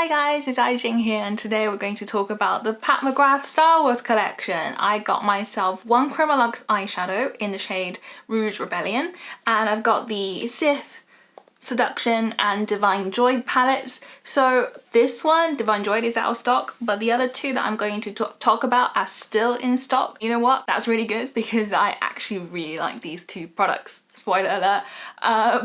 Hi guys, it's Aijing here, and today we're going to talk about the McGrath Star Wars collection. I got myself one chromaLuxe eyeshadow in the shade Rouge Rebellion, and I've got the Sith, Seduction and Divine Droid palettes. So this one, Divine Droid, is out of stock, but the other two that I'm going to talk about are still in stock. You know what? That's really good because I actually really like these two products. Spoiler alert.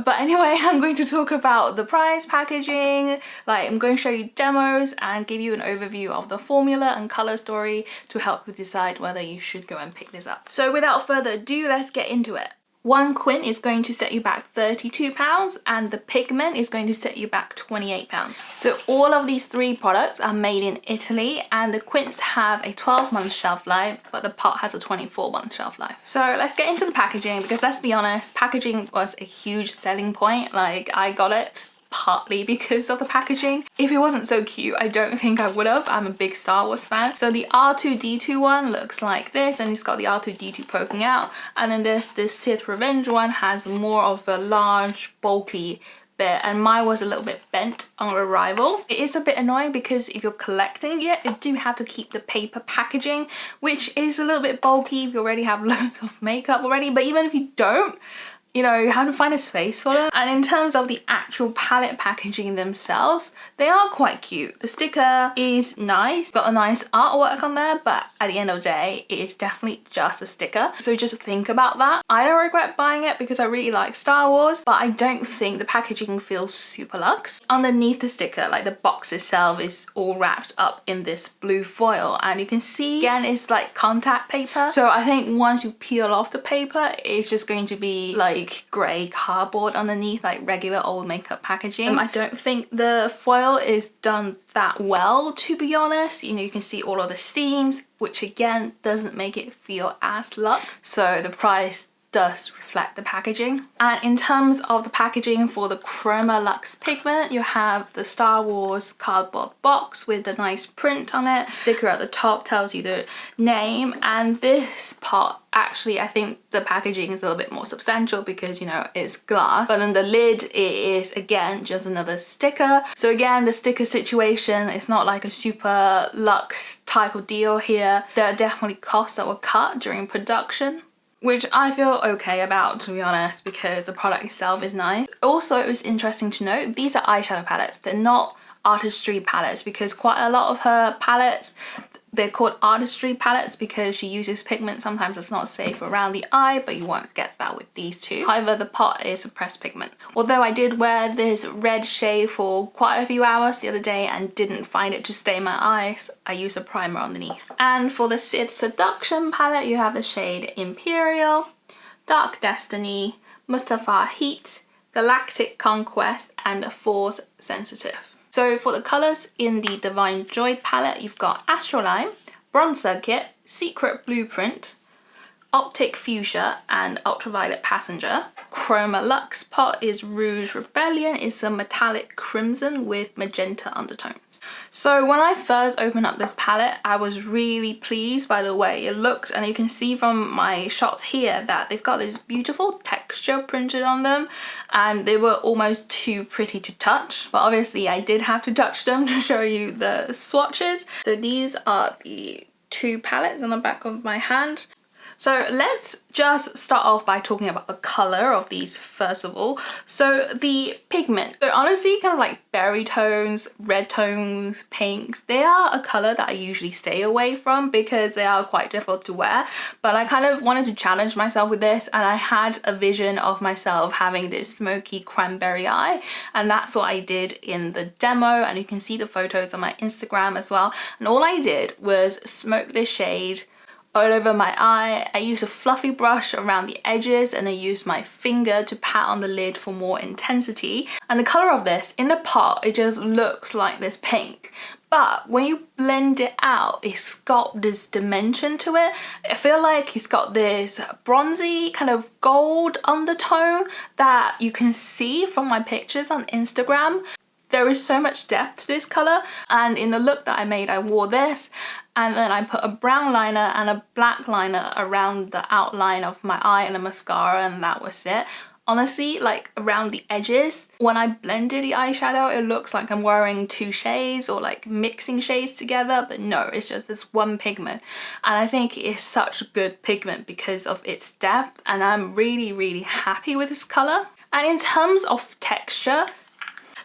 But anyway, I'm going to talk about the price, packaging, I'm going to show you demos and give you an overview of the formula and color story to help you decide whether you should go and pick this up. So without further ado, let's get into it. One quint is going to set you back £32 and the Pigment is going to set you back £28. So all of these three products are made in Italy, and the quints have a 12-month shelf life, but the pot has a 24-month shelf life. So let's get into the packaging, because let's be honest, packaging was a huge selling point. I got it partly because of the packaging. If it wasn't so cute, I don't think I would have. I'm a big Star Wars fan. So the R2-D2 one looks like this, and it's got the R2-D2 poking out, and then there's this Sith Revenge one, has more of a large bulky bit, and mine was a little bit bent on arrival. It is a bit annoying because if you're collecting it, you do have to keep the paper packaging, which is a little bit bulky if you already have loads of makeup already, but even if you don't, you have to find a space for them. And in terms of the actual palette packaging themselves, they are quite cute. The sticker is nice, got a nice artwork on there, but at the end of the day, it is definitely just a sticker. So just think about that. I don't regret buying it because I really like Star Wars, but I don't think the packaging feels super luxe. Underneath the sticker, the box itself is all wrapped up in this blue foil, and you can see, again, it's like contact paper. So I think once you peel off the paper, it's just going to be grey cardboard underneath, regular old makeup packaging. I don't think the foil is done that well, to be honest. You can see all of the seams, which again doesn't make it feel as luxe. So the price does reflect the packaging. And in terms of the packaging for the chromaLuxe Pigment, you have the Star Wars cardboard box with a nice print on it. Sticker at the top tells you the name, and this pot, actually, I think the packaging is a little bit more substantial because, it's glass. But then the lid is, again, just another sticker. So again, the sticker situation, it's not like a super luxe type of deal here. There are definitely costs that were cut during production, which I feel okay about, to be honest, because the product itself is nice. Also, it was interesting to note, these are eyeshadow palettes. They're not Artistry palettes, because quite a lot of her palettes, they're called Artistry palettes because she uses pigment. Sometimes it's not safe around the eye, but you won't get that with these two. However, the pot is a pressed pigment. Although I did wear this red shade for quite a few hours the other day and didn't find it to stain my eyes, I used a primer underneath. And for the Sith Seduction palette, you have the shade Imperial, Dark Destiny, Mustafar Heat, Galactic Conquest, and Force Sensitive. So for the colours in the Divine Droid palette, you've got Astrolime, Bronze Circuit, Secret Blueprint, Optic Fuchsia, and Ultraviolet Passenger. chromaLuxe pot is Rouge Rebellion. It's a metallic crimson with magenta undertones. So when I first opened up this palette, I was really pleased by the way it looked, and you can see from my shots here that they've got this beautiful texture printed on them, and they were almost too pretty to touch. But obviously I did have to touch them to show you the swatches. So these are the two palettes on the back of my hand. So let's just start off by talking about the color of these first of all. So the Pigment, they're honestly kind of like berry tones, red tones, pinks. They are a color that I usually stay away from because they are quite difficult to wear, but I kind of wanted to challenge myself with this, and I had a vision of myself having this smoky cranberry eye, and that's what I did in the demo, and you can see the photos on my Instagram as well. And all I did was smoke this shade all over my eye. I used a fluffy brush around the edges, and I used my finger to pat on the lid for more intensity. And the color of this in the pot, it just looks like this pink, but when you blend it out, it's got this dimension to it. I feel like it's got this bronzy kind of gold undertone that you can see from my pictures on Instagram. There is so much depth to this color, and in the look that I made, I wore this, and then I put a brown liner and a black liner around the outline of my eye and a mascara, and that was it. honestly, like around the edges, when I blended the eyeshadow, it looks like I'm wearing two shades or like mixing shades together, but no, it's just this one pigment. And I think it is such a good pigment because of its depth, and I'm really happy with this color. And in terms of texture,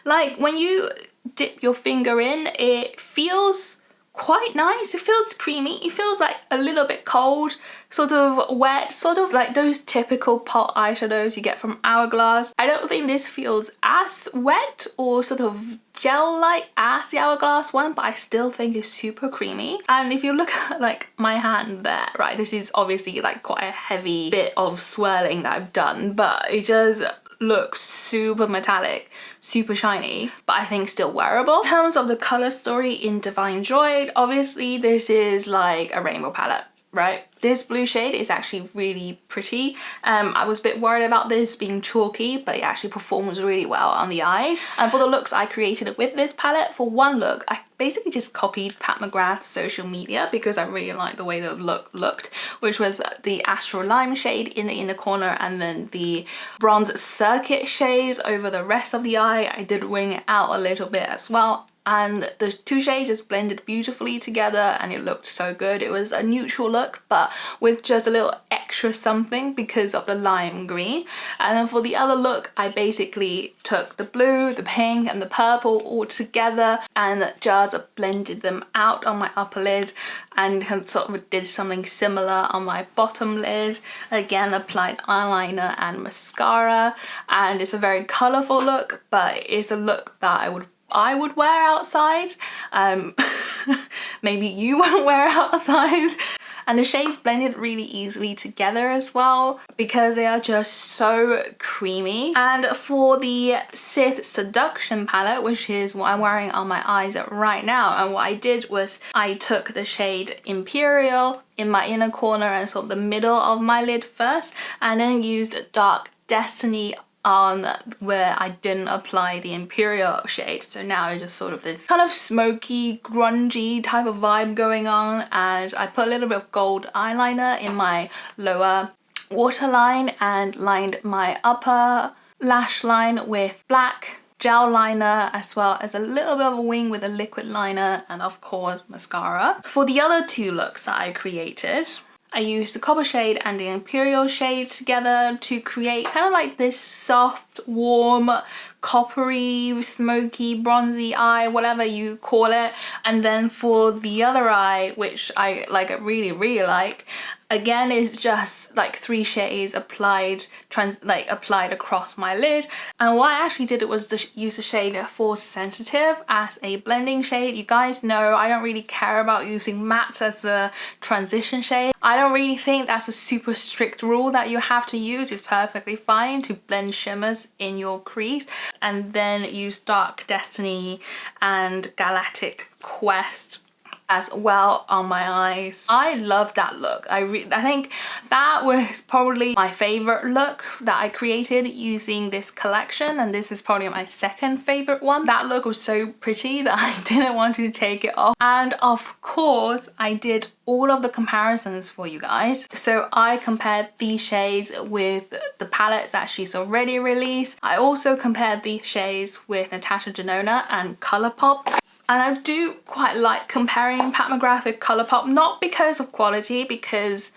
like when you dip your finger in, it feels quite nice. It feels creamy. It feels like a little bit cold, sort of wet, sort of like those typical pot eyeshadows you get from Hourglass. I don't think this feels as wet or sort of gel-like as the Hourglass one, but I still think it's super creamy. And if you look at like my hand there, right, this is obviously like quite a heavy bit of swirling that I've done, but it just looks super metallic, super shiny, but I think still wearable. In terms of the color story in Divine Droid, obviously this is like a rainbow palette, right? This blue shade is actually really pretty. I was a bit worried about this being chalky, but it actually performs really well on the eyes. And for the looks I created with this palette, for one look, I basically just copied Pat McGrath's social media because I really liked the way the look looked, which was the Astral Lime shade in the inner corner and then the Bronze Circuit shade over the rest of the eye. I did wing it out a little bit as well. And the two shades just blended beautifully together and it looked so good. It was a neutral look, but with just a little extra something because of the lime green. And then for the other look, I basically took the blue, the pink and the purple all together and just blended them out on my upper lid and sort of did something similar on my bottom lid. Again, applied eyeliner and mascara, and it's a very colourful look, but it's a look that I would wear outside. Maybe you won't wear outside. And the shades blended really easily together as well because they are just so creamy. And for the Sith Seduction palette, which is what I'm wearing on my eyes right now, and what I did was I took the shade Imperial in my inner corner and sort of the middle of my lid first, and then used Dark Destiny on where I didn't apply the Imperial shade. So now it's just sort of this kind of smoky, grungy type of vibe going on. And I put a little bit of gold eyeliner in my lower waterline and lined my upper lash line with black gel liner, as well as a little bit of a wing with a liquid liner and of course mascara. For the other two looks that I created, I used the copper shade and the Imperial shade together to create kind of like this soft, warm, coppery, smoky, bronzy eye, whatever you call it. And then for the other eye, which I really like, again, it's just like 3 shades applied across my lid. And what I actually did was to use the shade Force Sensitive as a blending shade. You guys know I don't really care about using mattes as a transition shade. I don't really think that's a super strict rule that you have to use. It's perfectly fine to blend shimmers in your crease. And then use Dark Destiny and Galactic Quest as well on my eyes. I love that look. I think that was probably my favorite look that I created using this collection, and this is probably my second favorite one. That look was so pretty that I didn't want to take it off. And of course I did all of the comparisons for you guys. So I compared these shades with the palettes that she's already released. I also compared these shades with Natasha Denona and Colourpop. And I do quite like comparing Pat McGrath with Colourpop, not because of quality, because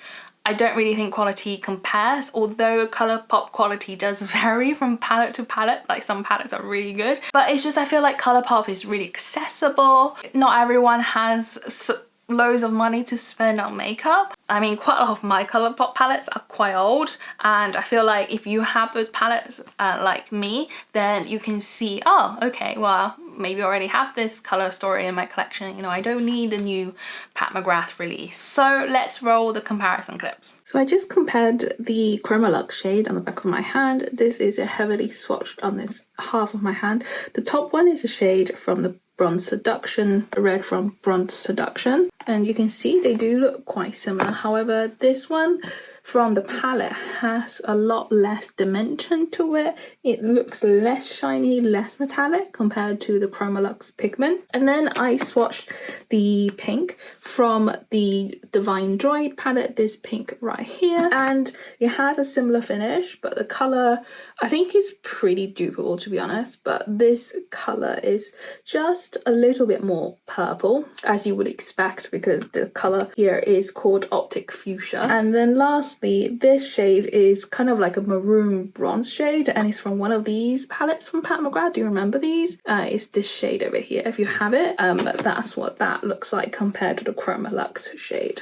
I don't really think quality compares, although Colourpop quality does vary from palette to palette. Like some palettes are really good, but it's just I feel like Colourpop is really accessible. Not everyone has loads of money to spend on makeup. I mean, quite a lot of my Colourpop palettes are quite old, and I feel like if you have those palettes like me, then you can see, oh, okay, well, maybe I already have this color story in my collection, you know, I don't need a new Pat McGrath release. So let's roll the comparison clips. So I just compared the chromaLuxe shade on the back of my hand. This is a heavily swatched on this half of my hand. The top one is a shade from the Bronze Seduction, a red from Bronze Seduction, and you can see they do look quite similar. However, this one from the palette has a lot less dimension to it. It looks less shiny, less metallic compared to the chromaLuxe Pigment. And then I swatched the pink from the Divine Droid palette, this pink right here, and it has a similar finish, but the color I think is pretty dupeable, to be honest, but this color is just a little bit more purple, as you would expect, because the color here is called Optic Fuchsia. And then lastly, this shade is kind of like a maroon bronze shade, and it's from one of these palettes from Pat McGrath. Do you remember these? It's this shade over here. If you have it, that's what that looks like compared to the chromaLuxe shade.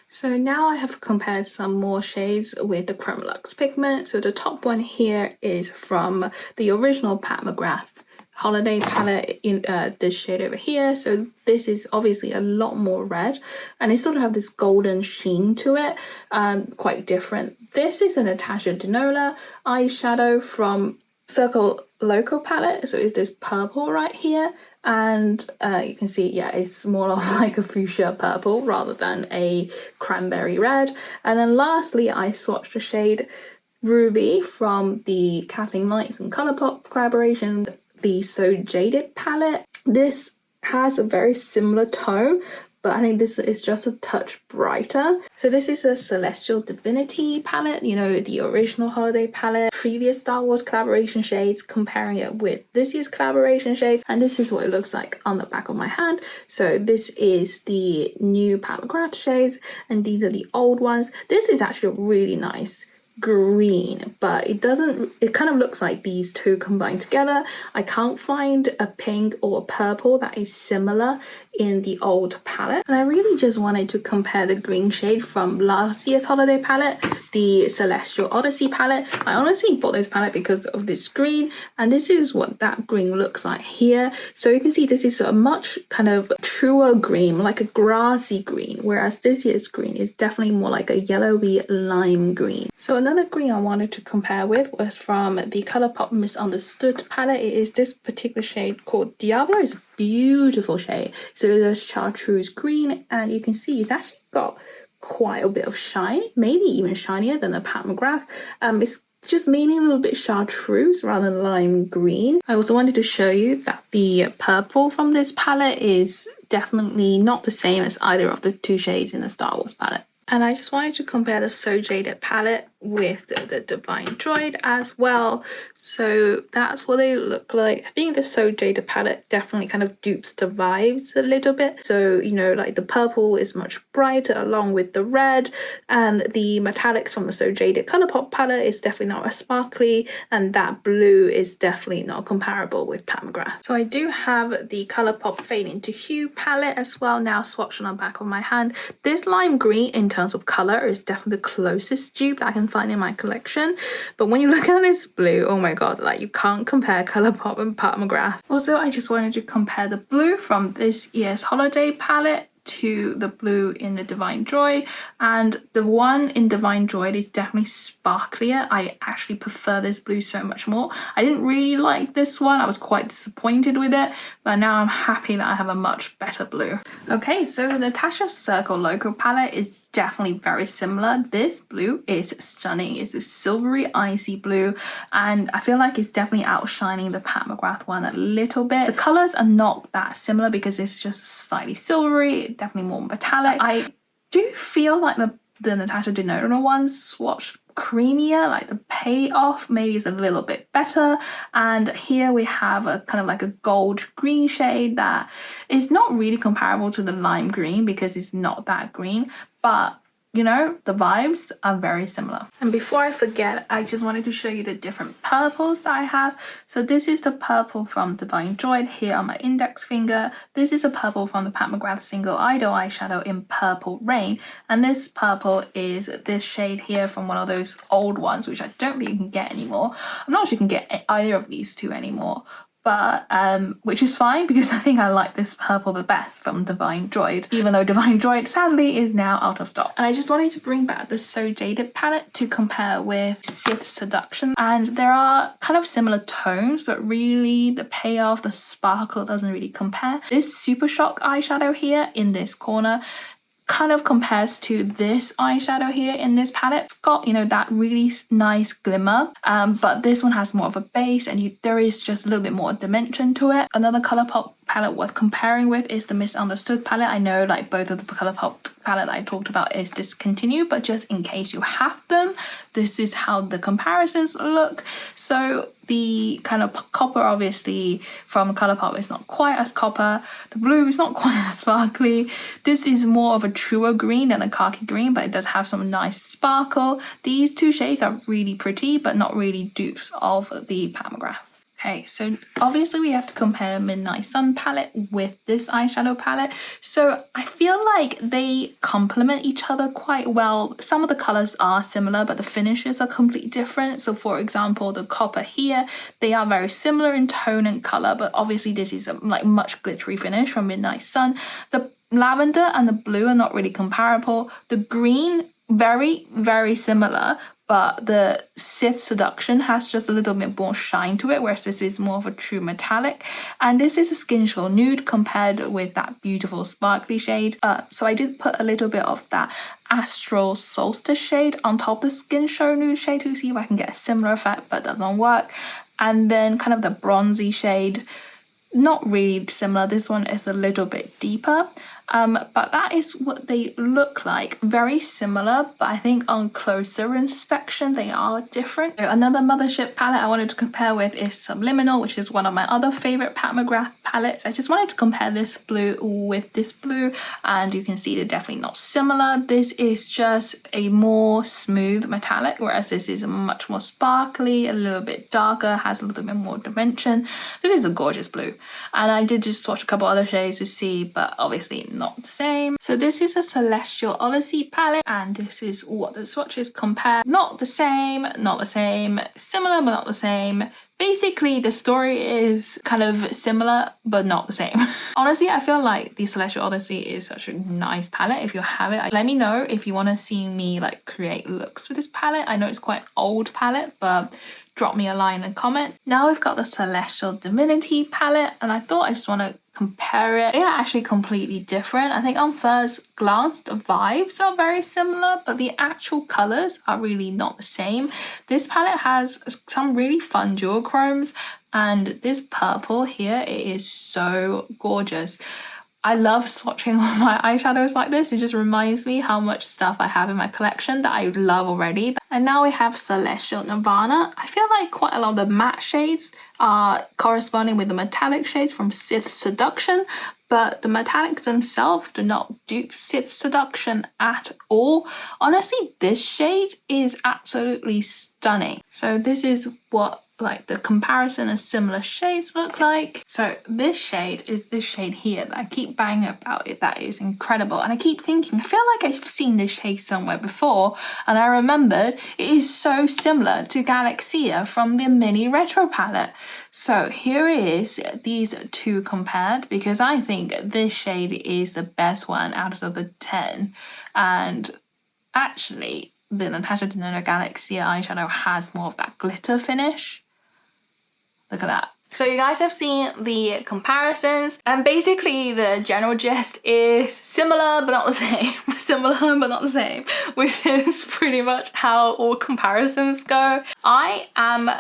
So now I have compared some more shades with the chromaLuxe Pigment. So the top one here is from the original Pat McGrath Holiday palette in this shade over here. So this is obviously a lot more red, and it sort of have this golden sheen to it, quite different. This is a Natasha Denona eyeshadow from Circle Loco palette. So it's this purple right here, and you can see, yeah, it's more of like a fuchsia purple rather than a cranberry red. And then lastly, I swatched the shade Ruby from the Kathleen Lights and Colourpop collaboration, the So Jaded palette. This has a very similar tone, but I think this is just a touch brighter. So this is a Celestial Divinity palette, you know, the original holiday palette, previous Star Wars collaboration shades, comparing it with this year's collaboration shades, and this is what it looks like on the back of my hand. So this is the new Pat McGrath shades, and these are the old ones. This is actually a really nice green, but it kind of looks like these two combined together. I can't find a pink or a purple that is similar in the old palette, and I really just wanted to compare the green shade from last year's holiday palette, the Celestial Odyssey palette. I honestly bought this palette because of this green, and this is what that green looks like here. So you can see this is a much kind of truer green, like a grassy green, whereas this year's green is definitely more like a yellowy lime green. So another green I wanted to compare with was from the Colourpop Misunderstood palette. It is this particular shade called Diablo. It's a beautiful shade. So it's chartreuse green, and you can see it's actually got quite a bit of shine, maybe even shinier than the Pat McGrath. It's just mainly a little bit chartreuse rather than lime green. I also wanted to show you that the purple from this palette is definitely not the same as either of the two shades in the Star Wars palette. And I just wanted to compare the So Jaded palette with the Divine Droid as well. So that's what they look like. I think the So Jaded palette definitely kind of dupes the vibes a little bit. So, you know, like the purple is much brighter along with the red, and the metallics from the So Jaded Colourpop palette is definitely not as sparkly, and that blue is definitely not comparable with Pat McGrath. So I do have the Colourpop Fade into Hue palette as well, now swatched on the back of my hand. This lime green in terms of colour is definitely the closest dupe that I can find in my collection, but when you look at this blue, oh my god, like you can't compare Colourpop and Pat McGrath. Also, I just wanted to compare the blue from this year's holiday palette to the blue in the Divine Droid, and the one in Divine Droid is definitely sparklier. I actually prefer this blue so much more. I didn't really like this one, I was quite disappointed with it, but now I'm happy that I have a much better blue. Okay, so the Natasha Circle Loco palette is definitely very similar. This blue is stunning. It's a silvery icy blue, and I feel like it's definitely outshining the Pat McGrath one a little bit. The colors are not that similar because it's just slightly silvery, definitely more metallic. I do feel like the Natasha Denona one swatched creamier, like the payoff maybe is a little bit better, and here we have a kind of like a gold green shade that is not really comparable to the lime green because it's not that green, but you know, the vibes are very similar. And before I forget, I just wanted to show you the different purples that I have. So this is the purple from Divine Droid here on my index finger. This is a purple from the Pat McGrath Single Idol eyeshadow in Purple Rain. And this purple is this shade here from one of those old ones, which I don't think you can get anymore. I'm not sure you can get either of these two anymore, but which is fine because I think I like this purple the best from Divine Droid, even though Divine Droid sadly is now out of stock. And I just wanted to bring back the So Jaded palette to compare with Sith Seduction, and there are kind of similar tones, but really the payoff, the sparkle doesn't really compare. This Super Shock eyeshadow here in this corner kind of compares to this eyeshadow here in this palette. It's got, you know, that really nice glimmer, but this one has more of a base, and there is just a little bit more dimension to it. Another ColourPop palette worth comparing with is the Misunderstood palette. I know like both of the ColourPop palette that I talked about is discontinued, but just in case you have them, this is how the comparisons look. So the kind of copper obviously from ColourPop is not quite as copper. The blue is not quite as sparkly. This is more of a truer green than a khaki green, but it does have some nice sparkle. These two shades are really pretty, but not really dupes of the Pat McGrath. Okay, so obviously we have to compare Midnight Sun palette with this eyeshadow palette. So I feel like they complement each other quite well. Some of the colors are similar, but the finishes are completely different. So for example, the copper here, they are very similar in tone and color, but obviously this is a like much glittery finish from Midnight Sun. The lavender and the blue are not really comparable. The green, very, very similar, but the Sith Seduction has just a little bit more shine to it, whereas this is more of a true metallic. And this is a Skin Show Nude compared with that beautiful sparkly shade. So I did put a little bit of that Astral Solstice shade on top of the Skin Show Nude shade to see if I can get a similar effect, but it doesn't work. And then kind of the bronzy shade, not really similar. This one is a little bit deeper. But that is what they look like. Very similar, but I think on closer inspection they are different. So another Mothership palette I wanted to compare with is Subliminal, which is one of my other favorite Pat McGrath palettes. I just wanted to compare this blue with this blue, and you can see they're definitely not similar. This is just a more smooth metallic, whereas this is much more sparkly, a little bit darker, has a little bit more dimension. This is a gorgeous blue, and I did just swatch a couple other shades to see, but obviously not the same. So this is a Celestial Odyssey palette, and this is what the swatches compare. Not the same, not the same, similar but not the same. Basically the story is kind of similar but not the same. Honestly, I feel like the Celestial Odyssey is such a nice palette. If you have it, let me know if you want to see me like create looks with this palette. I know it's quite an old palette, but drop me a line and comment. Now we've got the Celestial Divinity palette, and I thought I just want to compare it. They are actually completely different. I think on first glance the vibes are very similar, but the actual colors are really not the same. This palette has some really fun duochromes, and this purple here, it is so gorgeous. I love swatching on my eyeshadows like this. It just reminds me how much stuff I have in my collection that I love already. And now we have Celestial Nirvana. I feel like quite a lot of the matte shades are corresponding with the metallic shades from Sith Seduction, but the metallics themselves do not dupe Sith Seduction at all. Honestly, this shade is absolutely stunning. So this is what like the comparison of similar shades look like. So this shade is this shade here that I keep banging about it. That is incredible. And I keep thinking, I feel like I've seen this shade somewhere before, and I remembered it is so similar to Galaxia from the mini retro palette. So here is these two compared, because I think this shade is the best one out of the 10. And actually the Natasha Denona Galaxia eyeshadow has more of that glitter finish. Look at that. So you guys have seen the comparisons, and basically the general gist is similar but not the same. Similar but not the same, which is pretty much how all comparisons go. I am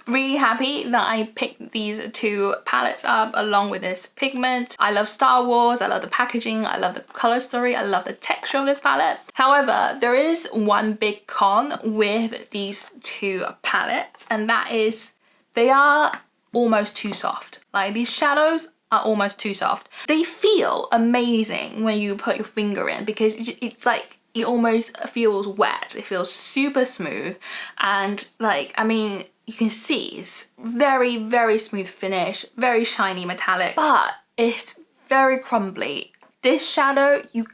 really happy that I picked these two palettes up along with this Pigment. I love Star Wars, I love the packaging, I love the color story, I love the texture of this palette. However, there is one big con with these two palettes, and that is they are almost too soft. Like, these shadows are almost too soft. They feel amazing when you put your finger in, because it's like it almost feels wet. It feels super smooth, and like, I mean, you can see it's very, very smooth finish, very shiny metallic, but it's very crumbly. This shadow, you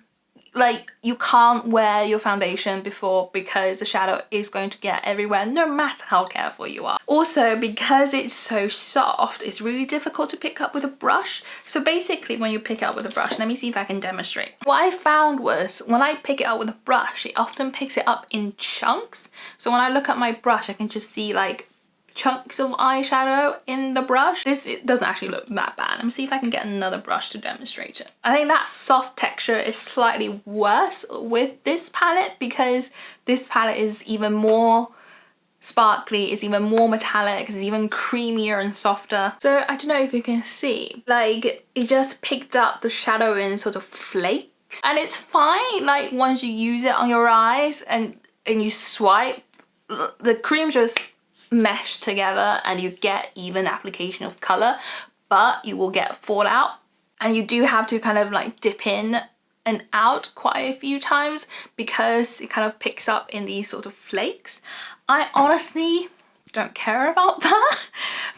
can't wear your foundation before, because the shadow is going to get everywhere no matter how careful you are. Also, because it's so soft, it's really difficult to pick up with a brush. So basically when you pick it up with a brush, let me see if I can demonstrate. What I found was when I pick it up with a brush, it often picks it up in chunks. So when I look at my brush, I can just see like chunks of eyeshadow in the brush. It doesn't actually look that bad. Let me see if I can get another brush to demonstrate it. I think that soft texture is slightly worse with this palette because this palette is even more sparkly, it's even more metallic, it's even creamier and softer. So I don't know if you can see, like it just picked up the shadow in sort of flakes, and it's fine like once you use it on your eyes and you swipe, the cream just mesh together and you get even application of color, but you will get fallout, and you do have to kind of like dip in and out quite a few times because it kind of picks up in these sort of flakes. I honestly don't care about that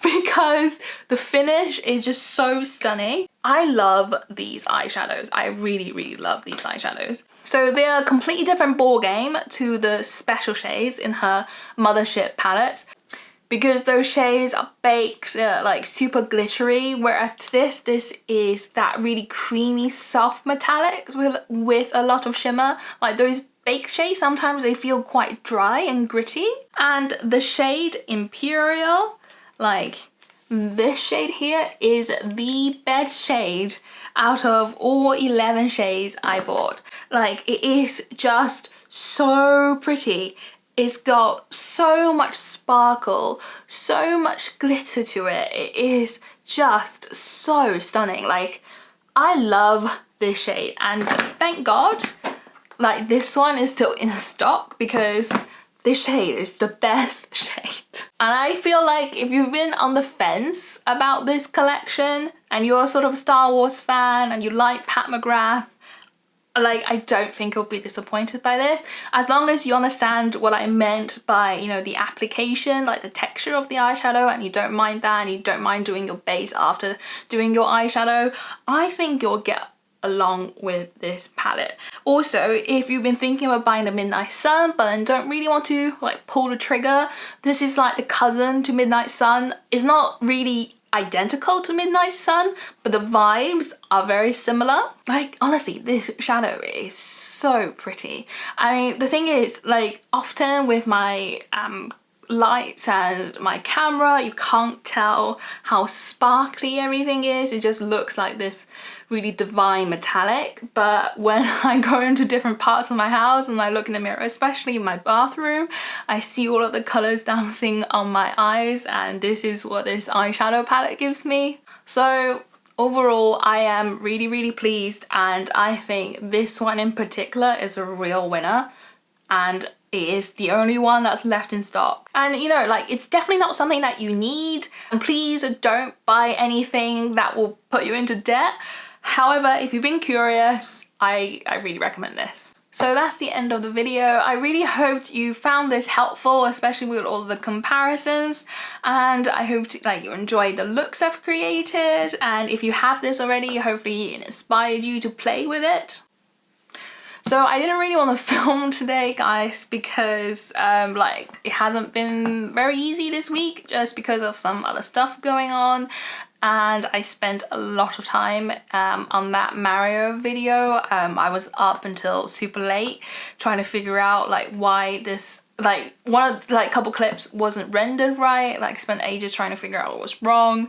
because the finish is just so stunning. I love these eyeshadows. I really love these eyeshadows. So they're a completely different ball game to the special shades in her Mothership palette, because those shades are baked like super glittery, whereas this is that really creamy soft metallics with a lot of shimmer. Like those baked shades, sometimes they feel quite dry and gritty. And the shade Imperial, like this shade here, is the best shade out of all 11 shades I bought. Like it is just so pretty. It's got so much sparkle, so much glitter to it. It is just so stunning. Like I love this shade, and thank God like this one is still in stock because this shade is the best shade. And I feel like if you've been on the fence about this collection and you're sort of a Star Wars fan and you like Pat McGrath, like I don't think you'll be disappointed by this, as long as you understand what I meant by, you know, the application, like the texture of the eyeshadow, and you don't mind that, and you don't mind doing your base after doing your eyeshadow. I think you'll get along with this palette. Also, if you've been thinking about buying the Midnight Sun but then don't really want to like pull the trigger, this is like the cousin to Midnight Sun. It's not really identical to Midnight Sun, but the vibes are very similar. Like honestly, this shadow is so pretty. I mean, the thing is, like often with my lights and my camera, you can't tell how sparkly everything is. It just looks like this really divine metallic, but when I go into different parts of my house and I look in the mirror, especially in my bathroom, I see all of the colors dancing on my eyes, and this is what this eyeshadow palette gives me. So overall, I am really pleased, and I think this one in particular is a real winner, and it is the only one that's left in stock. And you know, like it's definitely not something that you need, and please don't buy anything that will put you into debt. However, if you've been curious, I really recommend this. So that's the end of the video. I really hoped you found this helpful, especially with all the comparisons, and I hope you enjoyed the looks I've created, and if you have this already, hopefully it inspired you to play with it. So I didn't really want to film today, guys, because like it hasn't been very easy this week just because of some other stuff going on. And I spent a lot of time on that Mario video. I was up until super late trying to figure out like why this, like one of like couple clips wasn't rendered right. Like I spent ages trying to figure out what was wrong.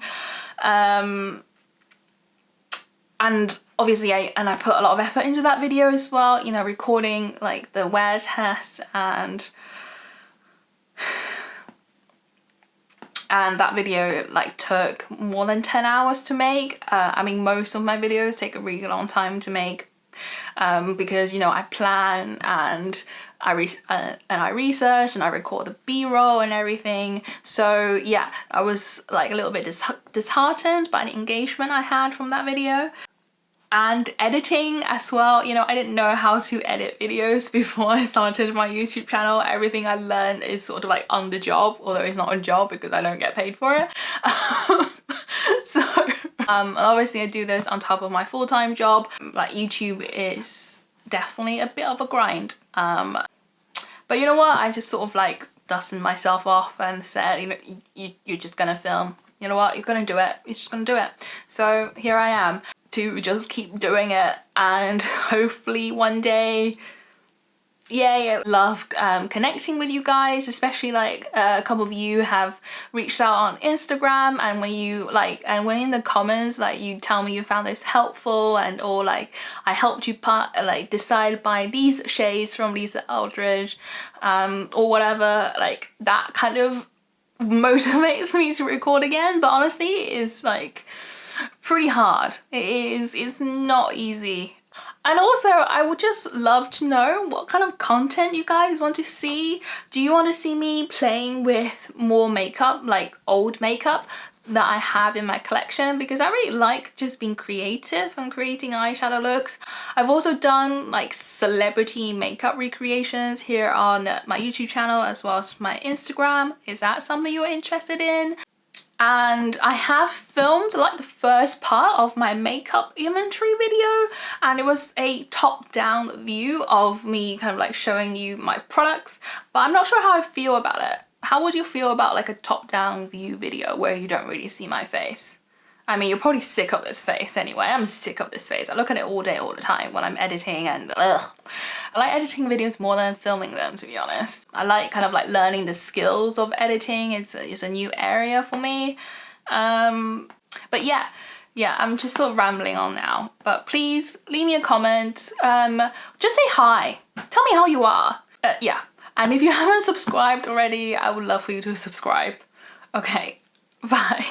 And obviously I put a lot of effort into that video as well, you know, recording like the wear test, and that video like took more than 10 hours to make. I mean, most of my videos take a really long time to make because, you know, I plan and I research and I record the B-roll and everything. So yeah, I was like a little bit disheartened by the engagement I had from that video. And editing as well, you know, I didn't know how to edit videos before I started my YouTube channel. Everything I learned is sort of like on the job, although it's not a job because I don't get paid for it. So obviously I do this on top of my full-time job. Like YouTube is definitely a bit of a grind. But you know what, I just sort of like dusted myself off and said, you know, you're just gonna film. You know what, you're gonna do it. You're just gonna do it. So here I am, to just keep doing it, and hopefully one day, yeah, love connecting with you guys, especially like a couple of you have reached out on Instagram, and when you like, and when in the comments like you tell me you found this helpful, and or like I helped you decide by these shades from Lisa Eldridge, or whatever, like that kind of motivates me to record again. But honestly, it's like pretty hard. It's not easy. And also, I would just love to know what kind of content you guys want to see. Do you want to see me playing with more makeup, like old makeup that I have in my collection? Because I really like just being creative and creating eyeshadow looks. I've also done like celebrity makeup recreations here on my YouTube channel as well as my Instagram. Is that something you're interested in? And I have filmed like the first part of my makeup inventory video, and it was a top-down view of me kind of like showing you my products, but I'm not sure how I feel about it. How would you feel about like a top-down view video where you don't really see my face? I mean, you're probably sick of this face anyway. I'm sick of this face. I look at it all day, all the time when I'm editing, and ugh. I like editing videos more than filming them, to be honest. I like kind of like learning the skills of editing. It's a new area for me. But yeah, I'm just sort of rambling on now. But please leave me a comment. Just say hi. Tell me how you are. Yeah. And if you haven't subscribed already, I would love for you to subscribe. Okay, bye.